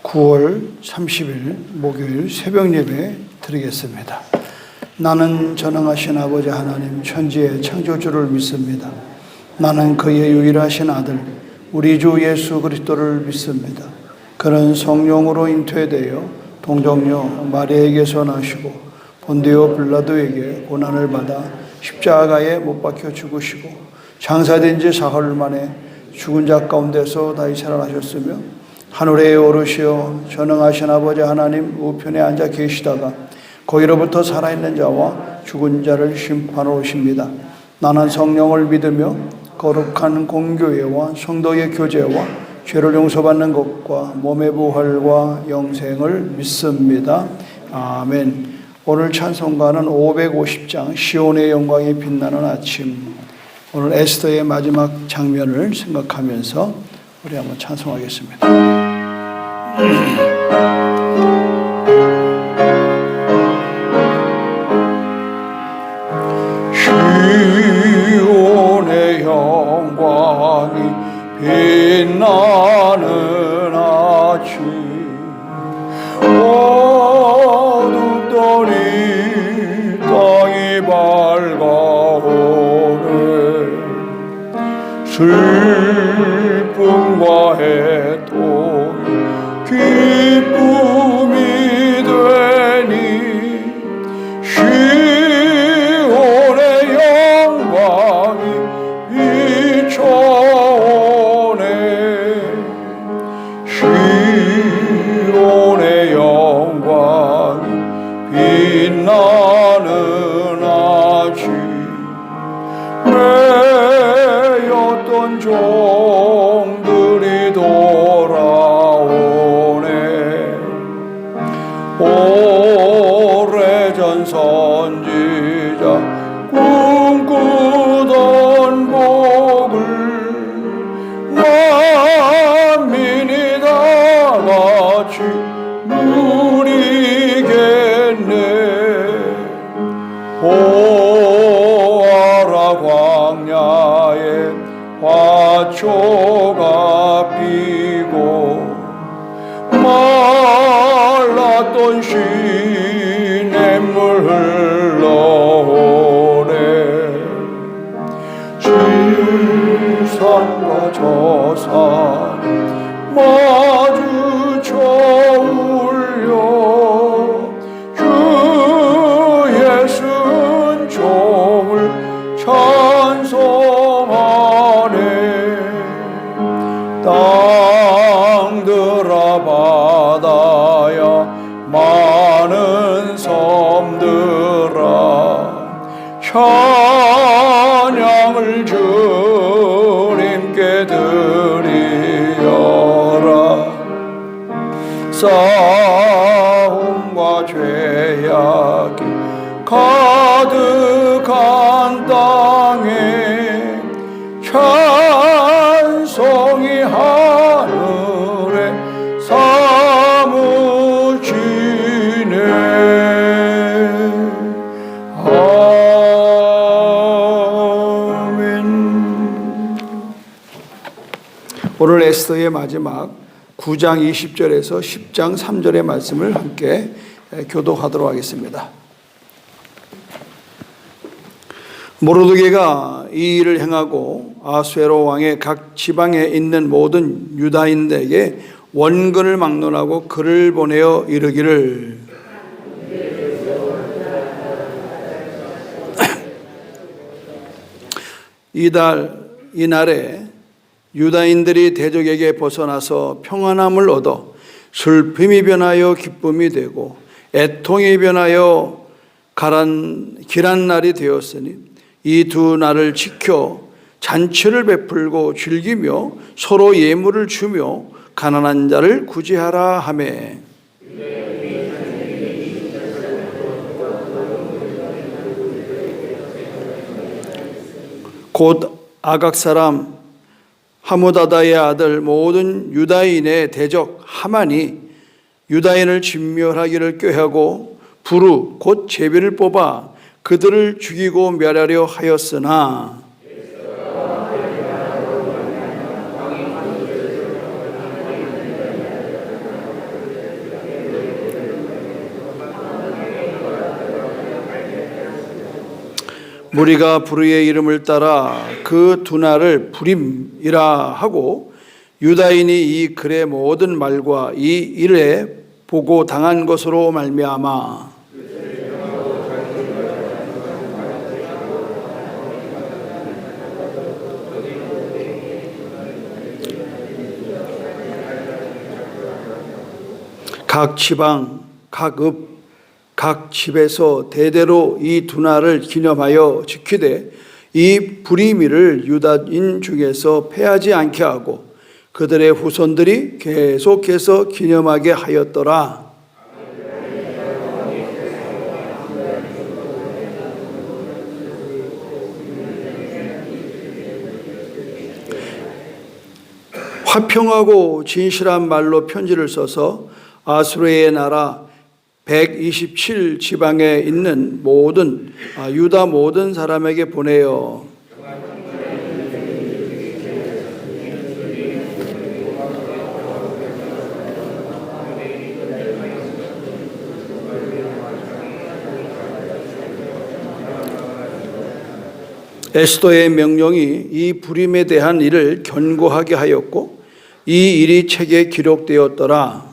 9월 30일 목요일 새벽 예배 드리겠습니다. 나는 전능하신 아버지 하나님 천지의 창조주를 믿습니다. 나는 그의 유일하신 아들 우리 주 예수 그리스도를 믿습니다. 그는 성령으로 잉태되어 동정녀 마리아에게서 나시고 본디오 빌라도에게 고난을 받아 십자가에 못 박혀 죽으시고 장사된 지 사흘 만에 죽은 자 가운데서 다시 살아나셨으며 하늘에 오르시어 전능하신 아버지 하나님 우편에 앉아 계시다가 거기로부터 살아있는 자와 죽은 자를 심판하러 오십니다. 나는 성령을 믿으며 거룩한 공교회와 성도의 교제와 죄를 용서받는 것과 몸의 부활과 영생을 믿습니다. 아멘. 오늘 찬송가는 550장 시온의 영광이 빛나는 아침. 오늘 에스더의 마지막 장면을 생각하면서 우리 한번 찬송하겠습니다. 시온의 영광이 빛나는 아침 어둡더니 땅이 밝아오네 슬픔과 애통이 기쁨이 되니 시온의 영광이 비춰오네 시온의 영광이 빛나는 아침 매였던 종들이 돌아오네 오래전 선지자 꿈꾸던 복을 만민이 다 같이 누리겠네 보아라 광야에 화초가 피고 말랐던 시냇물 흘러오네 지산과 저산 마주쳐 울려 주 예수는 종을 찬송하네 땅들아 바다야 많은 섬들아 찬양을 주님께 드리어라 싸움과 죄악이 가득한 땅에 찬송이 하늘에 사무치네 아멘. 오늘 에스더의 마지막 9장 20절에서 10장 3절의 말씀을 함께 교독하도록 하겠습니다. 모르드게가 이 일을 행하고 아수에로 왕의 각 지방에 있는 모든 유다인들에게 원근을 막론하고 글을 보내어 이르기를 이날에 유다인들이 대적에게 벗어나서 평안함을 얻어 슬픔이 변하여 기쁨이 되고 애통이 변하여 길한 날이 되었으니 이 두 날을 지켜 잔치를 베풀고 즐기며 서로 예물을 주며 가난한 자를 구제하라 하매 곧 아각 사람 하무다다의 아들 모든 유다인의 대적 하만이 유다인을 진멸하기를 꾀하고 부르 곧 제비를 뽑아 그들을 죽이고 멸하려 하였으나 무리가 부르의 이름을 따라 그 두나를 부림이라 하고 유다인이 이 글의 모든 말과 이 일에 보고 당한 것으로 말미암아 각 지방, 각 읍, 각 집에서 대대로 이 두나를 기념하여 지키되 이 부리미를 유다인 중에서 패하지 않게 하고 그들의 후손들이 계속해서 기념하게 하였더라. 화평하고 진실한 말로 편지를 써서 아수르의 나라 127 지방에 있는 모든 유다 모든 사람에게 보내요. 에스더의 명령이 이 부림에 대한 일을 견고하게 하였고 이 일이 책에 기록되었더라.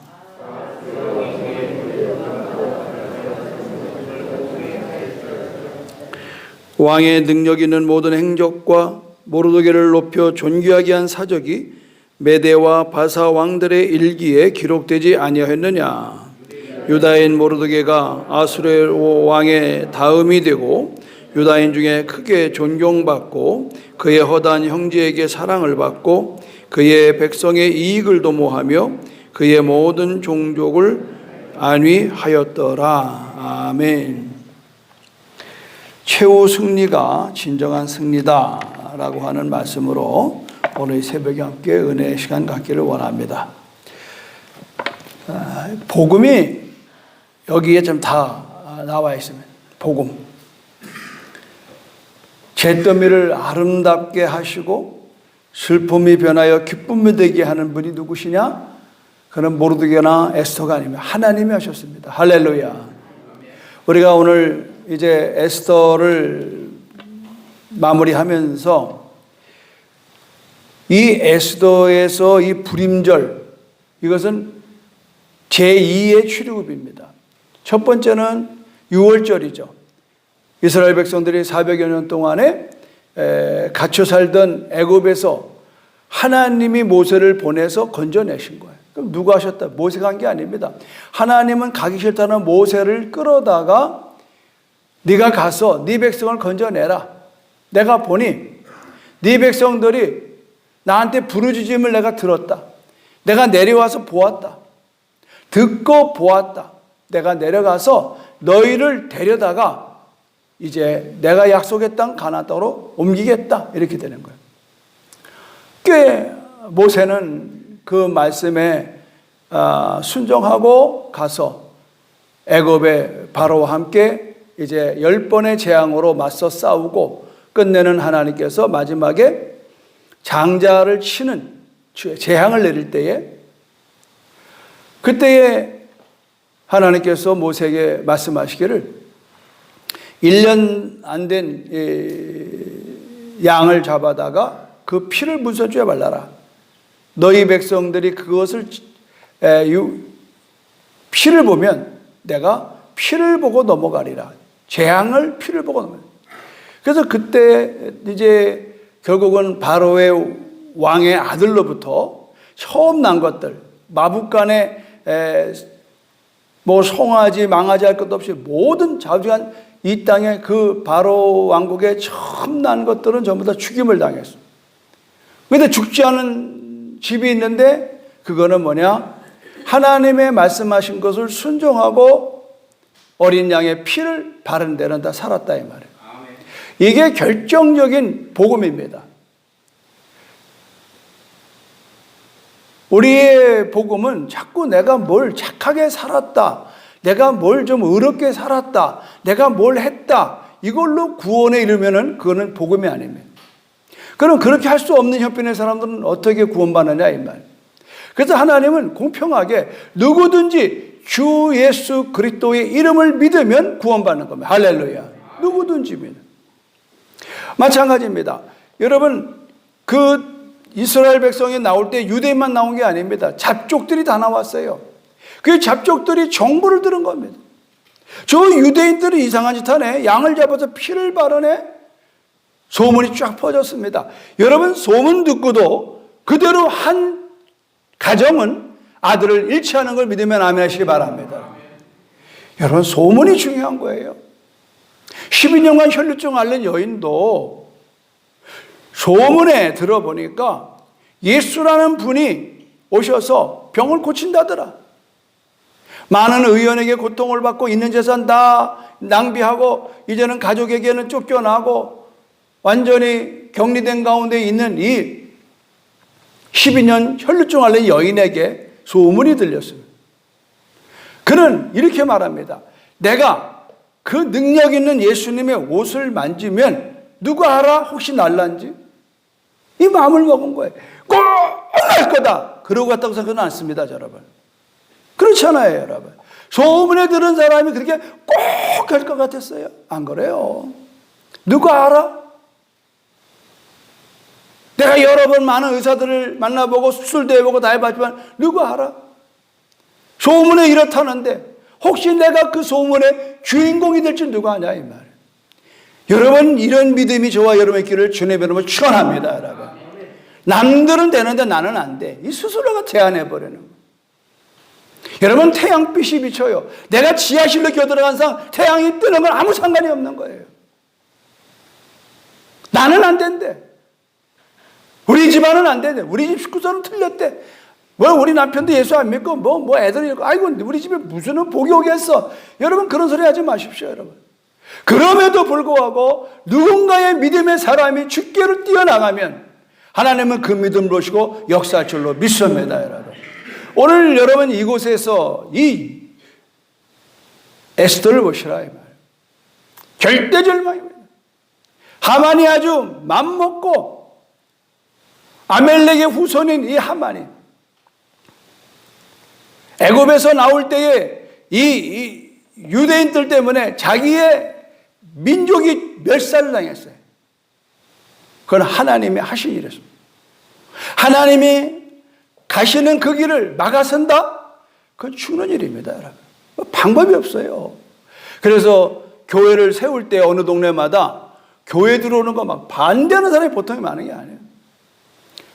왕의 능력 있는 모든 행적과 모르드게를 높여 존귀하게 한 사적이 메대와 바사 왕들의 일기에 기록되지 아니하였느냐. 유다인 모르드게가 아수르 왕의 다음이 되고 유다인 중에 크게 존경받고 그의 허다한 형제에게 사랑을 받고 그의 백성의 이익을 도모하며 그의 모든 종족을 안위하였더라. 아멘. 최후 승리가 진정한 승리다 라고 하는 말씀으로 오늘 새벽에 함께 은혜의 시간 갖기를 원합니다. 복음이 여기에 좀 다 나와 있습니다. 복음. 잿더미를 아름답게 하시고 슬픔이 변하여 기쁨이 되게 하는 분이 누구시냐? 그는 모르드게나 에스더가 아니면 하나님이 하셨습니다. 할렐루야. 우리가 오늘 이제 에스더를 마무리하면서 이 에스더에서 이 불임절, 이것은 제2의 출애굽입니다. 첫 번째는 6월절이죠. 이스라엘 백성들이 400여 년 동안에 갇혀 살던 애굽에서 하나님이 모세를 보내서 건져내신 거예요. 그럼 누가 하셨다? 모세가 한 게 아닙니다. 하나님은 가기 싫다는 모세를 끌어다가 네가 가서 네 백성을 건져내라. 내가 보니 네 백성들이 나한테 부르짖음을 내가 들었다. 내가 내려와서 보았다. 듣고 보았다. 내가 내려가서 너희를 데려다가 이제 내가 약속의 땅 가나안 땅으로 옮기겠다. 이렇게 되는 거예요. 꽤 모세는 그 말씀에 순종하고 가서 애굽의 바로와 함께 이제 10번의 재앙으로 맞서 싸우고 끝내는 하나님께서 마지막에 장자를 치는 재앙을 내릴 때에 그때에 하나님께서 모세에게 말씀하시기를 1년 안 된 양을 잡아다가 그 피를 문서주에 발라라. 너희 백성들이 그것을 피를 보면 내가 피를 보고 넘어가리라. 재앙을 피를 보고 넘어가리라. 그래서 그때 이제 결국은 바로의 왕의 아들로부터 처음 난 것들, 마북간에 뭐 송아지 망아지 할 것도 없이 모든 자주한 이 땅에 그 바로 왕국에 처음 난 것들은 전부 다 죽임을 당했어. 그런데 죽지 않은 집이 있는데 그거는 뭐냐? 하나님의 말씀하신 것을 순종하고 어린 양의 피를 바른 데는 다 살았다 이 말이에요. 이게 결정적인 복음입니다. 우리의 복음은 자꾸 내가 뭘 착하게 살았다, 내가 뭘 좀 의롭게 살았다, 내가 뭘 했다, 이걸로 구원에 이르면은 그거는 복음이 아닙니다. 그럼 그렇게 할 수 없는 형편의 사람들은 어떻게 구원받느냐 이 말. 그래서 하나님은 공평하게 누구든지 주 예수 그리스도의 이름을 믿으면 구원받는 겁니다. 할렐루야. 누구든지 믿는. 마찬가지입니다. 여러분, 그 이스라엘 백성이 나올 때 유대인만 나온 게 아닙니다. 잡족들이 다 나왔어요. 그 잡족들이 정보를 들은 겁니다. 저 유대인들이 이상한 짓 하네. 양을 잡아서 피를 바르네. 소문이 쫙 퍼졌습니다. 여러분, 소문 듣고도 그대로 한 가정은 아들을 일치하는 걸 믿으면 아멘 하시기 바랍니다. 여러분, 소문이 중요한 거예요. 12년간 혈루증 앓는 여인도 소문에 들어보니까 예수라는 분이 오셔서 병을 고친다더라. 많은 의원에게 고통을 받고 있는 재산 다 낭비하고 이제는 가족에게는 쫓겨나고 완전히 격리된 가운데 있는 이 12년 혈루증 앓는 여인에게 소문이 들렸습니다. 그는 이렇게 말합니다. 내가 그 능력 있는 예수님의 옷을 만지면 누가 알아? 혹시 날란지? 이 마음을 먹은 거예요. 꼭 날 거다. 그러고 갔다고 생각은 않습니다, 여러분. 그렇잖아요, 여러분. 소문에 들은 사람이 그렇게 꼭 갈 것 같았어요. 안 그래요? 누가 알아? 내가 여러 번 많은 의사들을 만나보고 수술도 해보고 다 해봤지만 누가 알아? 소문에 이렇다는데 혹시 내가 그 소문의 주인공이 될 줄 누가 아냐 이 말이에요. 여러분, 이런 믿음이 저와 여러분의 길을 주님의 이름으로 축원합니다, 여러분. 남들은 되는데 나는 안 돼. 이 스스로가 제한해버리는 거예요. 여러분, 태양빛이 비쳐요. 내가 지하실로 기어들어간 상 태양이 뜨는 건 아무 상관이 없는 거예요. 나는 안 된대. 우리 집안은 안 된대. 우리 집 식구들은 틀렸대. 우리 남편도 예수 안 믿고 애들이 있고 아이고 우리 집에 무슨 복이 오겠어. 여러분, 그런 소리 하지 마십시오, 여러분. 그럼에도 불구하고 누군가의 믿음의 사람이 주께로 뛰어나가면 하나님은 그 믿음을 보시고 역사할 줄로 믿습니다, 여러분. 오늘 여러분 이곳에서 이 에스더를 보시라 이 말. 절대절망입니다. 하만이 아주 맘먹고 아멜렉의 후손인 이 하만이 애굽에서 나올 때에 이 유대인들 때문에 자기의 민족이 멸살을 당했어요. 그건 하나님이 하신 일이었습니다. 하나님이 가시는 그 길을 막아선다? 그건 죽는 일입니다, 여러분. 방법이 없어요. 그래서 교회를 세울 때 어느 동네마다 교회 들어오는 거 막 반대하는 사람이 보통이 많은 게 아니에요.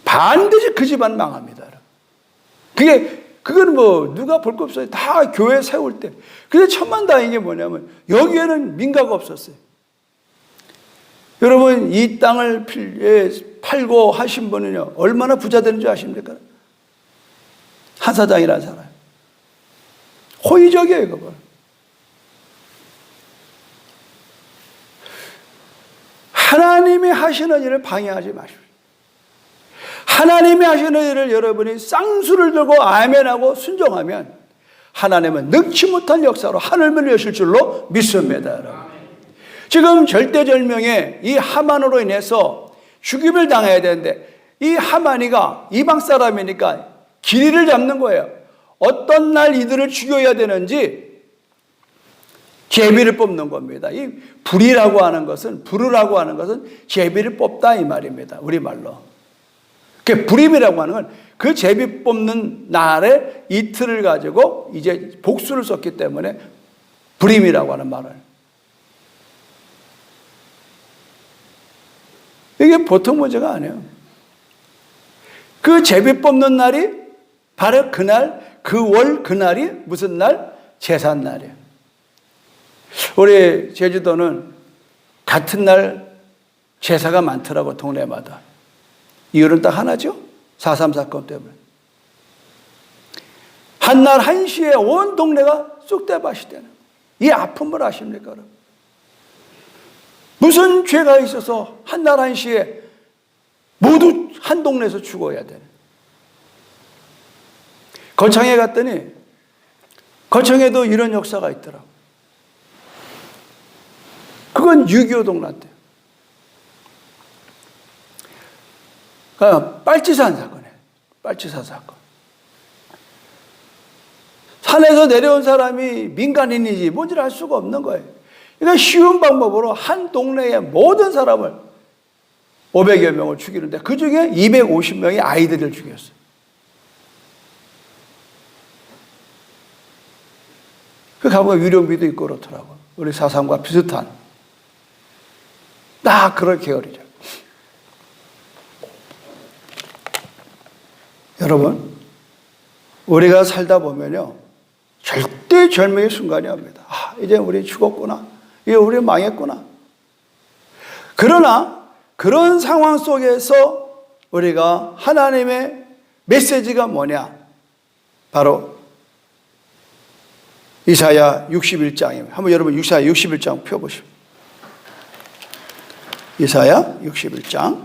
반드시 그 집안 망합니다, 여러분. 그건 누가 볼 거 없어요. 다 교회 세울 때. 근데 천만다행인 게 뭐냐면 여기에는 민가가 없었어요. 여러분, 이 땅을 팔고 하신 분은요, 얼마나 부자 되는 줄 아십니까? 한 사장이라는 사람. 호의적이에요, 그거. 하나님이 하시는 일을 방해하지 마십시오. 하나님이 하시는 일을 여러분이 쌍수를 들고 아멘하고 순종하면 하나님은 능치 못한 역사로 하늘문을 여실 줄로 믿습니다, 여러분. 지금 절대절명의 이 하만으로 인해서 죽임을 당해야 되는데 이 하만이가 이방 사람이니까 길이를 잡는 거예요. 어떤 날 이들을 죽여야 되는지 제비를 뽑는 겁니다. 이 불이라고 하는 것은, 부르라고 하는 것은 제비를 뽑다 이 말입니다, 우리말로. 그 불임이라고 하는 건 그 제비 뽑는 날에 이틀을 가지고 이제 복수를 썼기 때문에 불임이라고 하는 말을. 이게 보통 문제가 아니에요. 그 제비 뽑는 날이 바로 그날, 그 월 그날이 무슨 날? 제삿날이에요. 우리 제주도는 같은 날 제사가 많더라고, 동네마다. 이유는 딱 하나죠. 4.3 사건 때문에. 한날 1시에 온 동네가 쑥대밭이 되는 이 아픔을 아십니까? 무슨 죄가 있어서 한날 1시에 모두 한 동네에서 죽어야 되는. 거창에 갔더니 거창에도 이런 역사가 있더라고. 그건 6.25 동란 때. 빨치산 사건이에요. 빨치산 사건. 산에서 내려온 사람이 민간인이지 뭔지를 알 수가 없는 거예요. 그러니까 쉬운 방법으로 한 동네의 모든 사람을 500여 명을 죽이는데 그 중에 250명이 아이들을 죽였어요. 그 가보면 위령비도 있고 그렇더라고요. 우리 4.3과 비슷한 딱 그런 계열이죠. 여러분, 우리가 살다 보면요, 절대 절명의 순간이 옵니다. 이제 우리 죽었구나. 이제 우리 망했구나. 그러나 그런 상황 속에서 우리가 하나님의 메시지가 뭐냐? 바로 이사야 61장입니다. 한번 여러분 이사야 61장 펴보시오. 이사야 61장.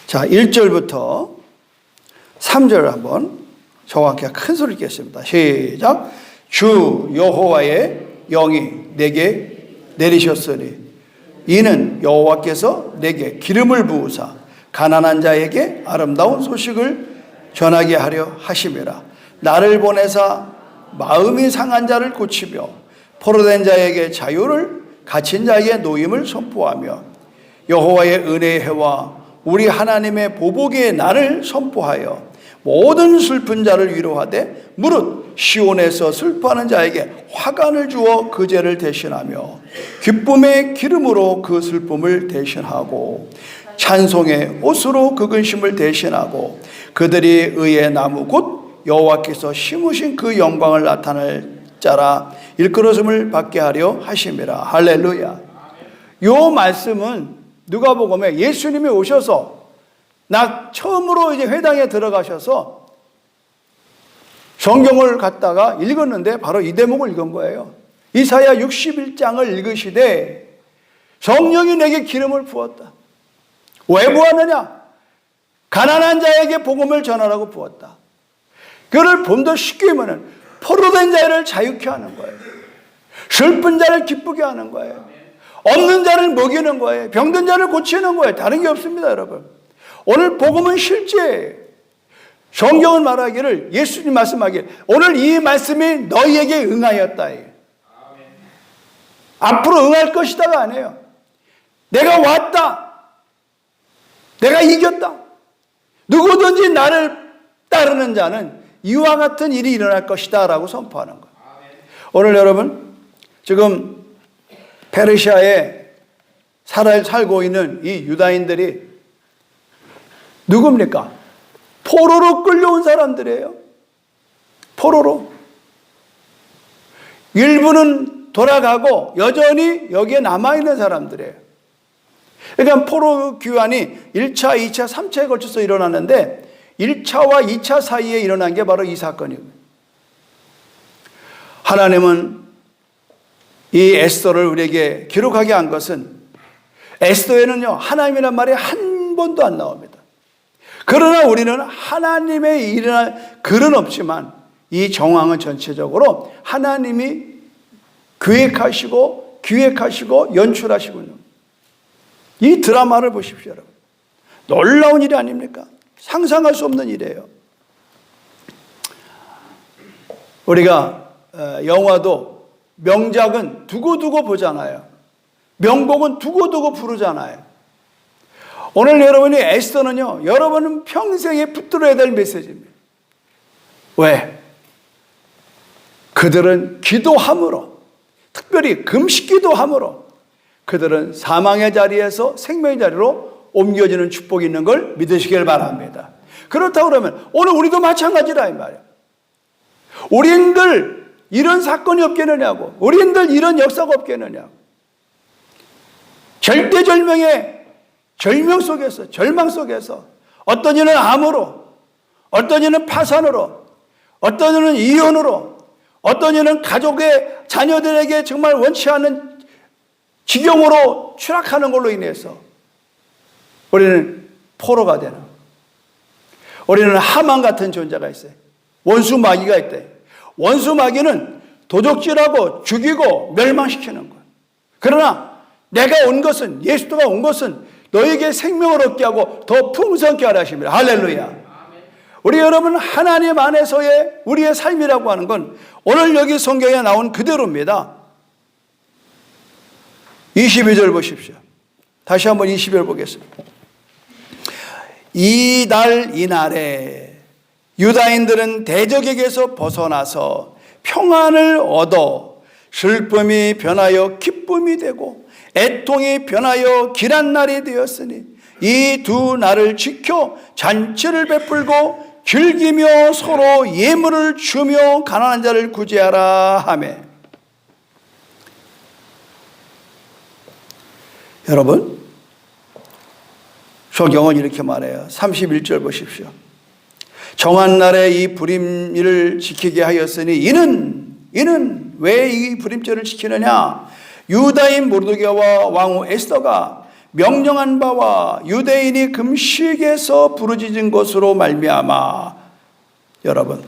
자, 1절부터 3절 한번 저와 함께 큰 소리 읽겠습니다. 시작. 주 여호와의 영이 내게 내리셨으니 이는 여호와께서 내게 기름을 부으사 가난한 자에게 아름다운 소식을 전하게 하려 하심이라. 나를 보내사 마음이 상한 자를 고치며 포로된 자에게 자유를, 갇힌 자에게 노임을 선포하며 여호와의 은혜의 해와 우리 하나님의 보복의 날을 선포하여 모든 슬픈 자를 위로하되 무릇 시온에서 슬퍼하는 자에게 화관을 주어 그 죄를 대신하며 기쁨의 기름으로 그 슬픔을 대신하고 찬송의 옷으로 그 근심을 대신하고 그들이 의의 나무 곧 여호와께서 심으신 그 영광을 나타낼 자라 일컬어짐을 받게 하려 하심이라. 할렐루야. 요 말씀은 누가복음에 예수님이 오셔서 처음으로 이제 회당에 들어가셔서 성경을 갖다가 읽었는데 바로 이 대목을 읽은 거예요. 이사야 61장을 읽으시되 성령이 내게 기름을 부었다. 왜 부었느냐? 가난한 자에게 복음을 전하라고 부었다. 그를 좀 더 쉽게 하면 포로된 자를 자유케 하는 거예요. 슬픈 자를 기쁘게 하는 거예요. 없는 자를 먹이는 거예요. 병든 자를 고치는 거예요. 다른 게 없습니다, 여러분. 오늘 복음은 실제예요. 성경은 말하기를, 예수님 말씀하기를 오늘 이 말씀이 너희에게 응하였다. 앞으로 응할 것이다가 아니에요. 내가 왔다. 내가 이겼다. 누구든지 나를 따르는 자는 이와 같은 일이 일어날 것이다 라고 선포하는 거예요. 오늘 여러분 지금 페르시아에 살고 있는 이 유다인들이 누굽니까? 포로로 끌려온 사람들이에요. 포로로. 일부는 돌아가고 여전히 여기에 남아있는 사람들이에요. 그러니까 포로 귀환이 1차, 2차, 3차에 걸쳐서 일어났는데 1차와 2차 사이에 일어난 게 바로 이 사건입니다. 하나님은 이 에스더를 우리에게 기록하게 한 것은 에스더에는요, 하나님이란 말이 한 번도 안 나옵니다. 그러나 우리는 하나님의 일어날 글은 없지만 이 정황은 전체적으로 하나님이 기획하시고 연출하시군요. 이 드라마를 보십시오, 여러분. 놀라운 일이 아닙니까? 상상할 수 없는 일이에요. 우리가 영화도 명작은 두고두고 보잖아요. 명곡은 두고두고 부르잖아요. 오늘 여러분이 에스더는요, 여러분은 평생에 붙들어야 될 메시지입니다. 왜? 그들은 기도함으로, 특별히 금식 기도함으로 그들은 사망의 자리에서 생명의 자리로 옮겨지는 축복이 있는 걸 믿으시길 바랍니다. 그렇다고 그러면 오늘 우리도 마찬가지라 이 말이에요. 우리들 이런 사건이 없겠느냐고, 우리들 이런 역사가 없겠느냐고. 절대절명의 절명 속에서, 절망 속에서 어떤 이는 암으로, 어떤 이는 파산으로, 어떤 이는 이혼으로, 어떤 이는 가족의 자녀들에게 정말 원치 않는 지경으로 추락하는 걸로 인해서 우리는 포로가 되는, 우리는 하만 같은 존재가 있어요. 원수 마귀가 있대. 원수 마귀는 도적질하고 죽이고 멸망시키는 거예요. 그러나 내가 온 것은, 예수가 온 것은 너에게 생명을 얻게 하고 더 풍성케 하라 하십니다. 할렐루야. 우리 여러분 하나님 안에서의 우리의 삶이라고 하는 건 오늘 여기 성경에 나온 그대로입니다. 22절 보십시오. 다시 한번 22절 보겠습니다. 이날에 유다인들은 대적에게서 벗어나서 평안을 얻어 슬픔이 변하여 기쁨이 되고 애통이 변하여 길한 날이 되었으니 이 두 날을 지켜 잔치를 베풀고 즐기며 서로 예물을 주며 가난한 자를 구제하라 하며. 여러분, 성경은 이렇게 말해요. 31절 보십시오. 정한 날에 이 불임일을 지키게 하였으니 이는 왜 이 불임절을 지키느냐? 유다인 모르드게와 왕후 에스더가 명령한 바와 유대인이 금식에서 부르짖은 것으로 말미암아. 여러분,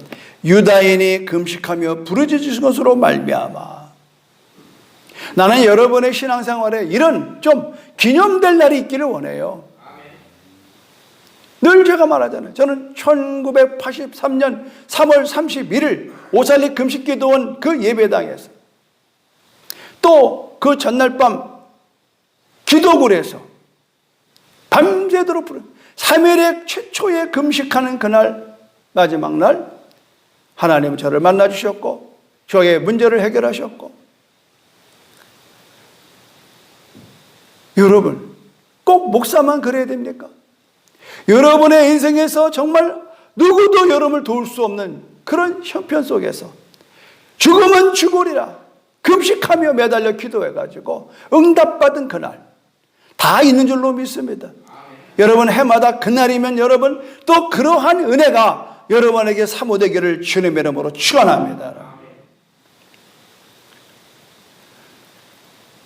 유다인이 금식하며 부르짖은 것으로 말미암아. 나는 여러분의 신앙생활에 이런 좀 기념될 날이 있기를 원해요. 늘 제가 말하잖아요. 저는 1983년 3월 31일 오살리 금식기도원 그 예배당에서 또 그 전날 밤 기도굴에서 밤새도록 3일에 최초의 금식하는 그날 마지막 날 하나님은 저를 만나주셨고 저의 문제를 해결하셨고, 여러분 꼭 목사만 그래야 됩니까? 여러분의 인생에서 정말 누구도 여러분을 도울 수 없는 그런 형편 속에서 죽으면 죽으리라 금식하며 매달려 기도해가지고 응답받은 그날 다 있는 줄로 믿습니다. 여러분 해마다 그날이면 여러분 또 그러한 은혜가 여러분에게 사모되기를 주님의 이름으로 축원합니다.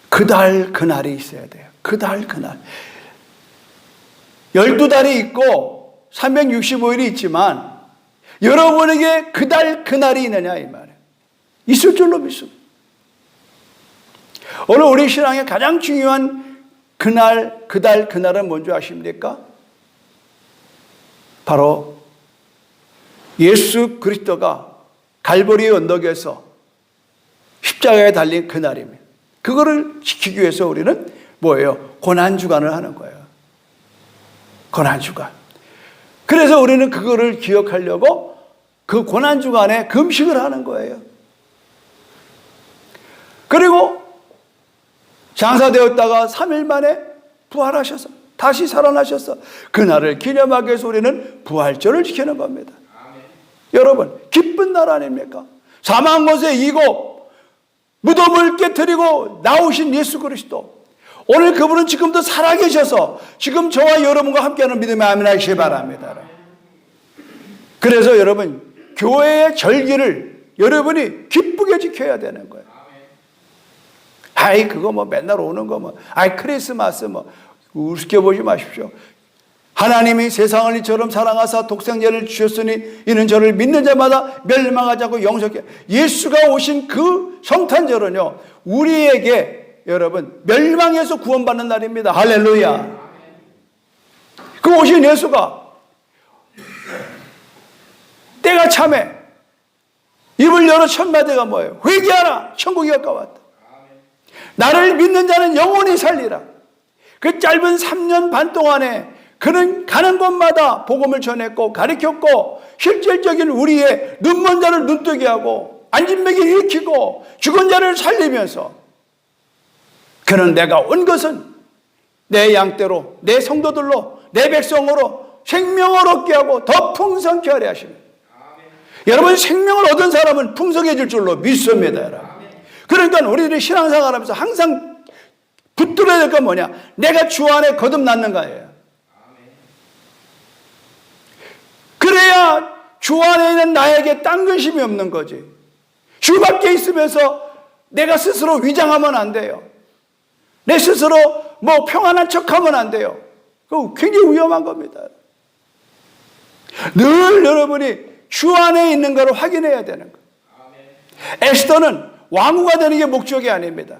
그날이 있어야 돼요. 그날 12달이 있고 365일이 있지만 여러분에게 그날이 있느냐 이 말이에요. 있을 줄로 믿습니다. 오늘 우리 신앙의 가장 중요한 그날은 뭔지 아십니까? 바로 예수 그리스도가 갈보리 언덕에서 십자가에 달린 그날입니다. 그거를 지키기 위해서 우리는 뭐예요? 고난주간을 하는 거예요. 고난주간. 그래서 우리는 그거를 기억하려고 그 고난주간에 금식을 하는 거예요. 그리고 장사되었다가 3일 만에 부활하셔서 다시 살아나셔서 그날을 기념하기 위해서 우리는 부활절을 지키는 겁니다. 여러분 기쁜 날 아닙니까? 사망 권세 이고 무덤을 깨뜨리고 나오신 예수 그리스도, 오늘 그분은 지금도 살아계셔서 지금 저와 여러분과 함께하는 믿음의 아멘 하시기 바랍니다. 그래서 여러분 교회의 절기를 여러분이 기쁘게 지켜야 되는 거예요. 아이 그거 뭐 맨날 오는 거 뭐 아이 크리스마스 뭐 우습게 보지 마십시오. 하나님이 세상을 이처럼 사랑하사 독생자를 주셨으니 이는 저를 믿는 자마다 멸망하지 않고 영생케. 예수가 오신 그 성탄절은요 우리에게 여러분 멸망에서 구원받는 날입니다. 할렐루야. 그 오신 예수가 때가 참해 입을 열어 첫마디가 뭐예요? 회개하라 천국이 가까웠다. 나를 믿는 자는 영원히 살리라. 그 짧은 3년 반 동안에 그는 가는 곳마다 복음을 전했고 가르쳤고 실질적인 우리의 눈먼 자를 눈뜨게 하고 안진맥이 일으키고 죽은 자를 살리면서 그는 내가 온 것은 내 양떼로 내 성도들로 내 백성으로 생명을 얻게 하고 더 풍성케 하려 하십니다. 여러분 생명을 얻은 사람은 풍성해질 줄로 믿습니다. 여러분. 그러니까 우리들이 신앙생활하면서 항상 붙들어야 될 건 뭐냐? 내가 주 안에 거듭났는 거예요. 그래야 주 안에 있는 나에게 딴 근심이 없는 거지. 주 밖에 있으면서 내가 스스로 위장하면 안 돼요. 내 스스로 뭐 평안한 척하면 안 돼요. 그거 굉장히 위험한 겁니다. 늘 여러분이 주 안에 있는 것을 확인해야 되는 거예요. 에스더는 왕후가 되는 게 목적이 아닙니다.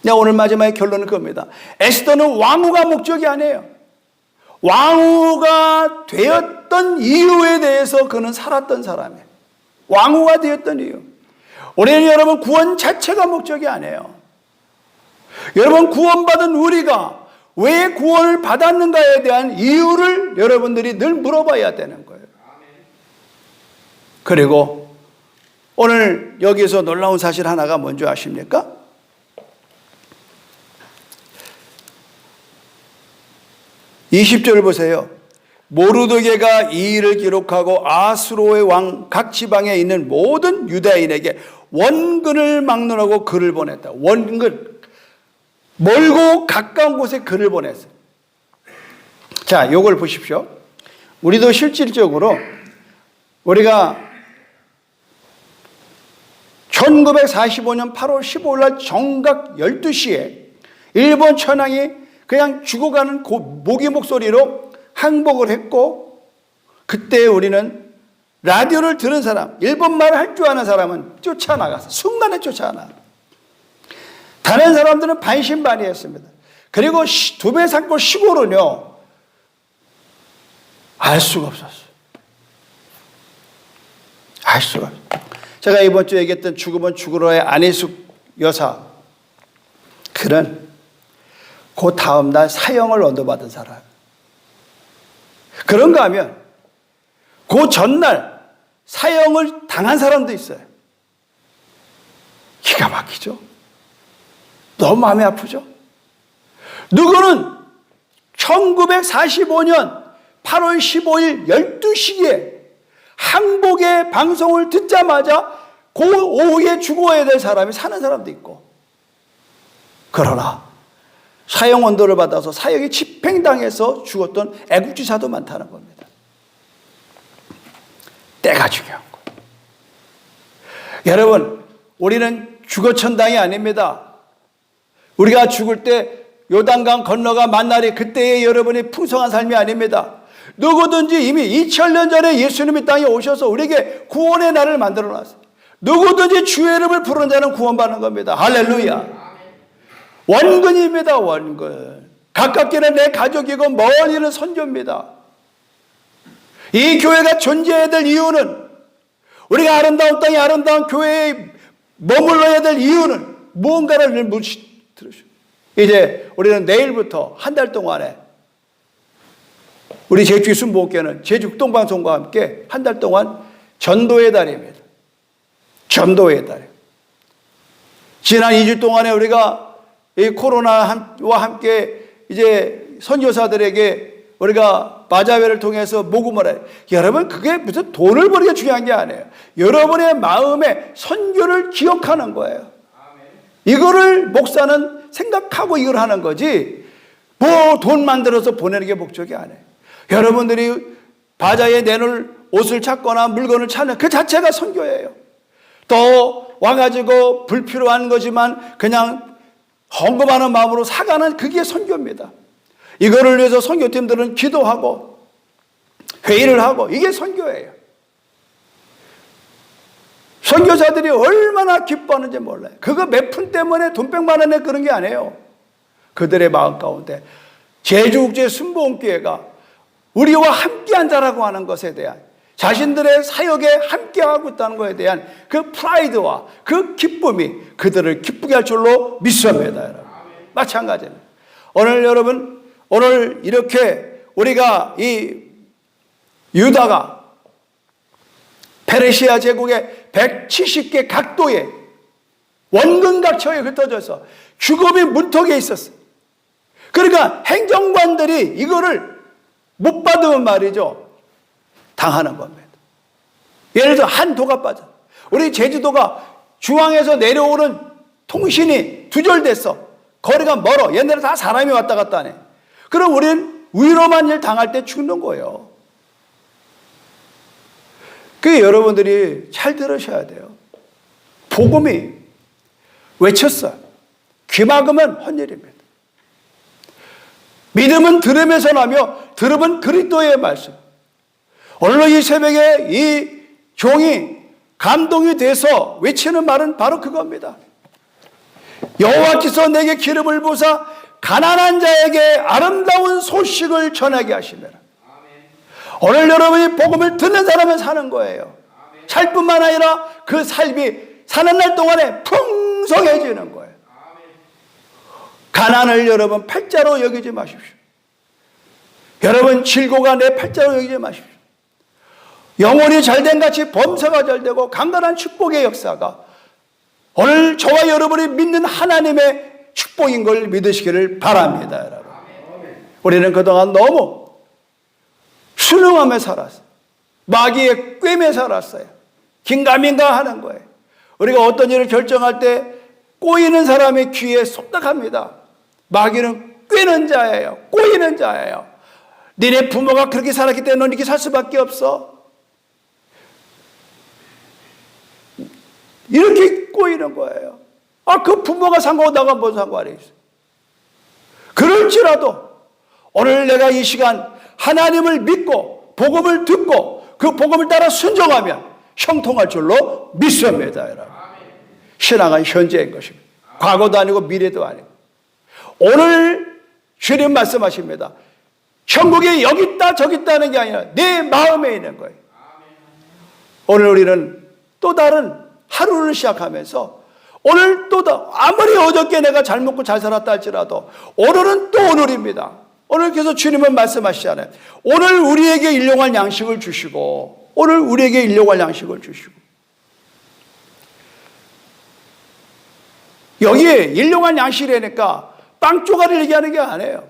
내가 오늘 마지막에 결론은 그겁니다. 에스더는 왕후가 목적이 아니에요. 왕후가 살았던 이유에 대해서 그는 살았던 사람이에요. 왕후가 되었던 이유. 우리는 여러분 구원 자체가 목적이 아니에요. 여러분 구원받은 우리가 왜 구원을 받았는가에 대한 이유를 여러분들이 늘 물어봐야 되는 거예요. 그리고 오늘 여기서 놀라운 사실 하나가 뭔지 아십니까? 20절 보세요. 모르드게가 이 일을 기록하고 아수로의 왕 각 지방에 있는 모든 유다인에게 원근을 막론하고 글을 보냈다. 원근, 멀고 가까운 곳에 글을 보냈어요. 자, 이걸 보십시오. 우리도 실질적으로 우리가 1945년 8월 15일 날 정각 12시에 일본 천황이 그냥 죽어가는 모기 목소리로 항복을 했고, 그때 우리는 라디오를 들은 사람, 일본말을 할 줄 아는 사람은 쫓아나갔어. 순간에 쫓아나. 다른 사람들은 반신반의했습니다. 그리고 두배 산골 시골은요, 알 수가 없었어요. 알 수가 없어요. 제가 이번 주에 얘기했던 죽으면 죽으러의 안희숙 여사, 그는 그 다음날 사형을 얻어받은 사람. 그런가 하면 그 전날 사형을 당한 사람도 있어요. 기가 막히죠. 너무 마음이 아프죠. 누구는 1945년 8월 15일 12시에 항복의 방송을 듣자마자 그 오후에 죽어야 될 사람이 사는 사람도 있고, 그러나 사형 언도를 받아서 사형이 집행당해서 죽었던 애국지사도 많다는 겁니다. 때가 중요한 거예요. 여러분, 우리는 주거천당이 아닙니다. 우리가 죽을 때 요단강 건너가 만날이 그때의 여러분이 풍성한 삶이 아닙니다. 누구든지 이미 2000년 전에 예수님이 땅에 오셔서 우리에게 구원의 날을 만들어 놨어요. 누구든지 주의 이름을 부르는 자는 구원받는 겁니다. 할렐루야. 원근입니다. 원근. 가깝게는 내 가족이고 멀리는 선조입니다. 이 교회가 존재해야 될 이유는, 우리가 아름다운 땅에 아름다운 교회에 머물러야 될 이유는 무언가를 들으시오. 이제 우리는 내일부터 한 달 동안에 우리 제주 순복음교회는 제주 극동방송과 함께 한 달 동안 전도의 달입니다. 전도의 달. 지난 2주 동안에 우리가 이 코로나와 함께 이제 선교사들에게 우리가 바자회를 통해서 모금을 해요. 여러분, 그게 무슨 돈을 버는 게 중요한 게 아니에요. 여러분의 마음에 선교를 기억하는 거예요. 이거를 목사는 생각하고 이걸 하는 거지, 뭐 돈 만들어서 보내는 게 목적이 아니에요. 여러분들이 바자회에 내놓을 옷을 찾거나 물건을 찾는 그 자체가 선교예요. 또 와가지고 불필요한 거지만 그냥 헌금하는 마음으로 사가는 그게 선교입니다. 이거를 위해서 선교팀들은 기도하고 회의를 하고, 이게 선교예요. 선교사들이 얼마나 기뻐하는지 몰라요. 그거 몇 푼 때문에 돈 100만 원에 그런 게 아니에요. 그들의 마음 가운데 제주국제 순복음교회가 우리와 함께한다라고 하는 것에 대한, 자신들의 사역에 함께하고 있다는 것에 대한 그 프라이드와 그 기쁨이 그들을 기쁘게 할 줄로 믿습니다. 여러분. 마찬가지입니다. 오늘 여러분, 오늘 이렇게 우리가 이 유다가 페르시아 제국의 170개 각도에 원근각처에 흩어져서 죽음이 문턱에 있었어요. 그러니까 행정관들이 이거를 못 받으면 말이죠, 당하는 겁니다. 예를 들어 한 도가 빠져. 우리 제주도가 중앙에서 내려오는 통신이 두절됐어. 거리가 멀어. 옛날에 다 사람이 왔다 갔다 하네. 그럼 우리는 위험한 일 당할 때 죽는 거예요. 그게 여러분들이 잘 들으셔야 돼요. 복음이 외쳤어요. 귀 막으면 헛일입니다. 믿음은 들음에서 나며 들음은 그리스도의 말씀. 오늘 이 새벽에 이 종이 감동이 돼서 외치는 말은 바로 그겁니다. 여호와께서 내게 기름을 부사 가난한 자에게 아름다운 소식을 전하게 하시며 오늘 여러분이 복음을 듣는 사람은 사는 거예요. 살 뿐만 아니라 그 삶이 사는 날 동안에 풍성해지는 거예요. 가난을 여러분 팔자로 여기지 마십시오. 여러분 질고가 내 팔자로 여기지 마십시오. 영혼이 잘된 같이 범사가 잘되고 강건한 축복의 역사가 오늘 저와 여러분이 믿는 하나님의 축복인 걸 믿으시기를 바랍니다. 여러분. 우리는 그동안 너무 순응하며 살았어요. 마귀의 꿰매 살았어요. 긴가민가 하는 거예요. 우리가 어떤 일을 결정할 때 꼬이는 사람의 귀에 속닥합니다. 마귀는 꿰는 자예요. 꼬이는 자예요. 니네 부모가 그렇게 살았기 때문에 넌 이렇게 살 수밖에 없어. 이렇게 꼬이는 거예요. 그 부모가 상관하고 나가 뭔 상관이 있어. 그럴지라도 오늘 내가 이 시간 하나님을 믿고 복음을 듣고 그 복음을 따라 순종하면 형통할 줄로 믿습니다. 여러분. 신앙은 현재인 것입니다. 과거도 아니고 미래도 아니고. 오늘 주님 말씀하십니다. 천국이 여기 있다 저기 있다는 게 아니라 내 마음에 있는 거예요. 오늘 우리는 또 다른 하루를 시작하면서 오늘 또 아무리 어저께 내가 잘 먹고 잘 살았다 할지라도 오늘은 또 오늘입니다. 오늘 계속 주님은 말씀하시잖아요. 오늘 우리에게 일용할 양식을 주시고 오늘 우리에게 일용할 양식을 주시고 여기에 일용할 양식이라니까 빵 조각을 얘기하는 게 아니에요.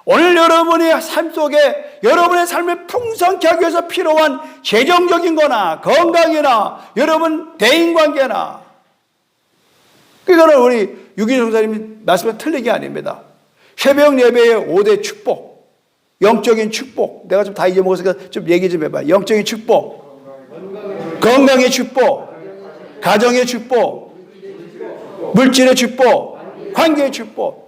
오늘 여러분의 삶 속에 여러분의 삶을 풍성케 하기 위해서 필요한 재정적인 거나 건강이나 여러분 대인관계나 그거는 우리 유기종 목사님이 말씀은 틀린 게 아닙니다. 새벽 예배의 5대 축복, 영적인 축복. 내가 좀 다 잊어먹었으니까 좀 얘기 좀 해봐요. 영적인 축복, 건강의 축복, 가정의 축복, 물질의 축복, 관계의 축복.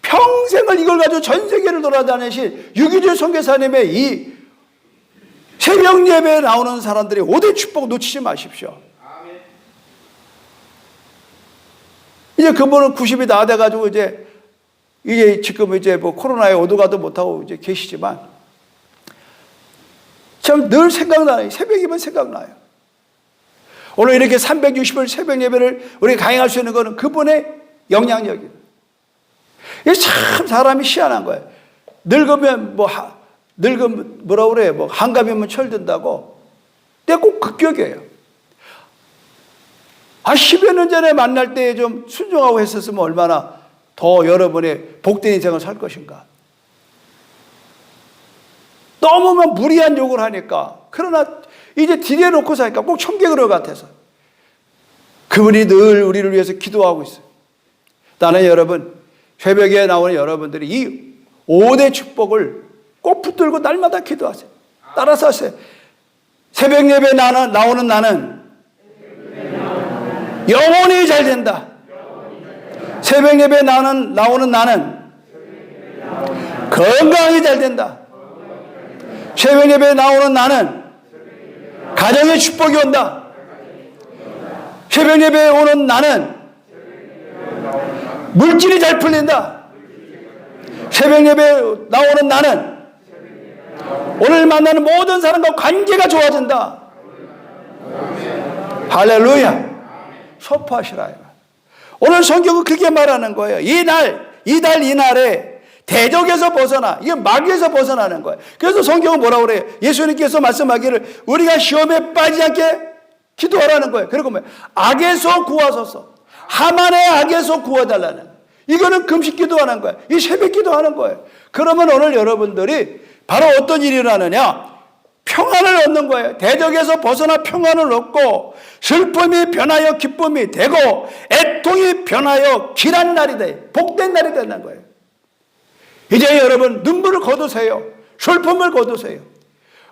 평생을 이걸 가지고 전 세계를 돌아다니신 유기준 선교사님의 이 새벽 예배에 나오는 사람들이 5대 축복 놓치지 마십시오. 이제 그분은 90이 다 돼가지고 이제 지금 이제 뭐 코로나에 오도가도 못하고 이제 계시지만 참 늘 생각나요. 새벽 예배 생각나요. 오늘 이렇게 360일 새벽 예배를 우리가 강행할 수 있는 것은 그분의 영향력이에요. 이게 참 사람이 희한한 거예요. 늙으면 뭐라 그래, 뭐 한갑이면 철든다고. 근데 꼭 그 격이에요. 10여 년 전에 만날 때 좀 순종하고 했었으면 얼마나 더 여러분의 복된 인생을 살 것인가. 너무 무리한 욕을 하니까, 그러나 이제 디뎌놓고 사니까 꼭 청개구리 같아서 그분이 늘 우리를 위해서 기도하고 있어요. 나는 여러분, 새벽에 나오는 여러분들이 이 5대 축복을 꼭 붙들고 날마다 기도하세요. 따라서 하세요. 새벽 예배에 나오는 나는 영혼이 잘 된다. 새벽 예배에 나오는 나는 건강이 잘 된다. 새벽 예배에 나오는 나는 가정의 축복이 온다. 새벽 예배에 오는 나는 물질이 잘 풀린다. 새벽 예배에 나오는 나는 오늘 만나는 모든 사람과 관계가 좋아진다. 할렐루야. 소포하시라. 오늘 성경은 그렇게 말하는 거예요. 이날에 대적에서 벗어나, 이게 마귀에서 벗어나는 거예요. 그래서 성경은 뭐라고 그래요? 예수님께서 말씀하기를 우리가 시험에 빠지지 않게 기도하라는 거예요. 그리고 뭐 악에서 구하소서. 하만의 악에서 구워달라는 거예요. 이거는 금식 기도하는 거예요. 이 새벽 기도하는 거예요. 그러면 오늘 여러분들이 바로 어떤 일이 일어나느냐? 평안을 얻는 거예요. 대적에서 벗어나 평안을 얻고 슬픔이 변하여 기쁨이 되고 애통이 변하여 길한 날이 돼. 복된 날이 되는 거예요. 이제 여러분 눈물을 거두세요. 슬픔을 거두세요.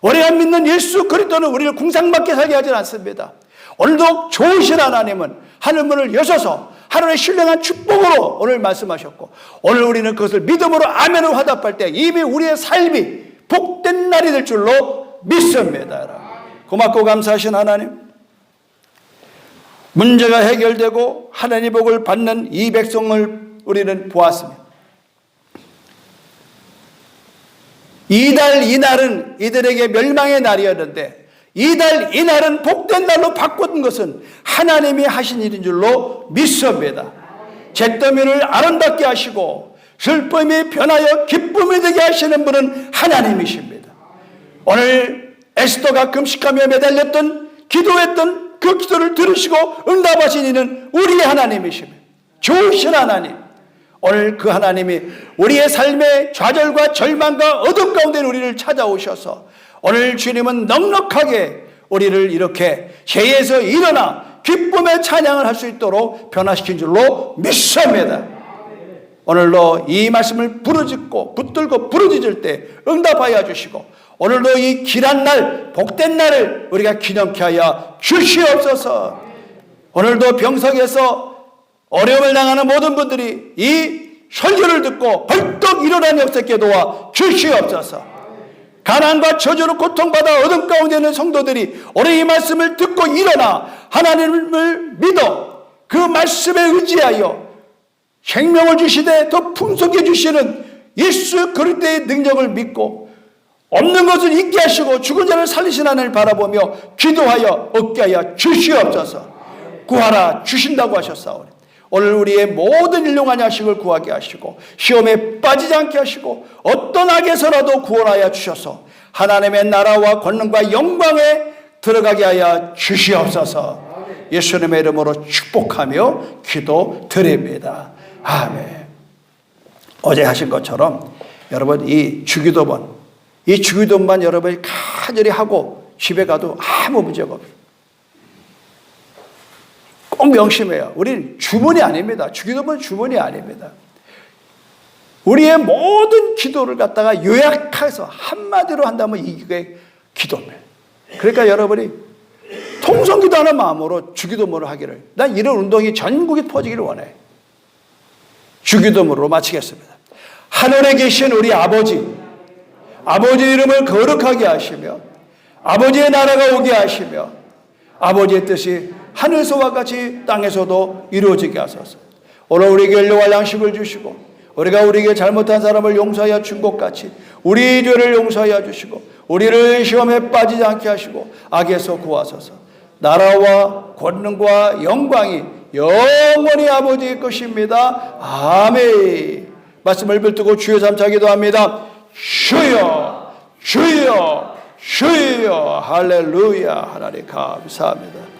우리가 믿는 예수 그리스도는 우리를 궁상맞게 살게 하지 않습니다. 오늘도 좋으신 하나님은 하늘문을 여셔서 하늘의 신령한 축복으로 오늘 말씀하셨고 오늘 우리는 그것을 믿음으로 아멘으로 화답할 때 이미 우리의 삶이 복된 날이 될 줄로 믿습니다. 고맙고 감사하신 하나님, 문제가 해결되고 하나님의 복을 받는 이 백성을 우리는 보았습니다. 이달 이날은 이들에게 멸망의 날이었는데 이달 이날은 복된 날로 바꾼 것은 하나님이 하신 일인 줄로 믿습니다. 잿더미를 아름답게 하시고 슬픔이 변하여 기쁨이 되게 하시는 분은 하나님이십니다. 오늘 에스더가 금식하며 매달렸던 기도했던 그 기도를 들으시고 응답하신 이는 우리의 하나님이십니다. 좋으신 하나님. 오늘 그 하나님이 우리의 삶의 좌절과 절망과 어둠 가운데 우리를 찾아오셔서 오늘 주님은 넉넉하게 우리를 이렇게 죄에서 일어나 기쁨의 찬양을 할 수 있도록 변화시킨 줄로 믿습니다. 오늘도 이 말씀을 부르짖고 붙들고 부르짖을 때 응답하여 주시고 오늘도 이 길한 날 복된 날을 우리가 기념케 하여 주시옵소서. 오늘도 병석에서 어려움을 당하는 모든 분들이 이 설교를 듣고 벌떡 일어나는 역사께 도와 주시옵소서. 가난과 저주로 고통받아 어둠 가운데 있는 성도들이 오늘 이 말씀을 듣고 일어나 하나님을 믿어 그 말씀에 의지하여 생명을 주시되 더 풍성해 주시는 예수 그리스도의 능력을 믿고 없는 것을 있게 하시고 죽은 자를 살리신 하나님을 바라보며 기도하여 얻게 하여 주시옵소서. 구하라 주신다고 하셨사오니 오늘 우리의 모든 일용한 야식을 구하게 하시고 시험에 빠지지 않게 하시고 어떤 악에서라도 구원하여 주셔서 하나님의 나라와 권능과 영광에 들어가게 하여 주시옵소서. 예수님의 이름으로 축복하며 기도드립니다. 아멘. 어제 하신 것처럼 여러분 이 주기도문만 여러분이 간절히 하고 집에 가도 아무 문제가 없어요. 꼭 명심해요. 우리는 주문이 아닙니다. 주기도문은 주문이 아닙니다. 우리의 모든 기도를 갖다가 요약해서 한마디로 한다면 이게 기도입니다. 그러니까 여러분이 통성기도하는 마음으로 주기도문을 하기를, 난 이런 운동이 전국에 퍼지기를 원해. 주기도문으로 마치겠습니다. 하늘에 계신 우리 아버지, 아버지의 이름을 거룩하게 하시며 아버지의 나라가 오게 하시며 아버지의 뜻이 하늘에서와 같이 땅에서도 이루어지게 하소서. 오늘 우리에게 일용할 양식을 주시고 우리가 우리에게 잘못한 사람을 용서하여 준 것 같이 우리 죄를 용서하여 주시고 우리를 시험에 빠지지 않게 하시고 악에서 구하소서. 나라와 권능과 영광이 영원히 아버지의 것입니다. 아멘. 말씀을 붙들고 주여 삼차 기도합니다. 주여 주여 주여. 할렐루야. 하나님 감사합니다.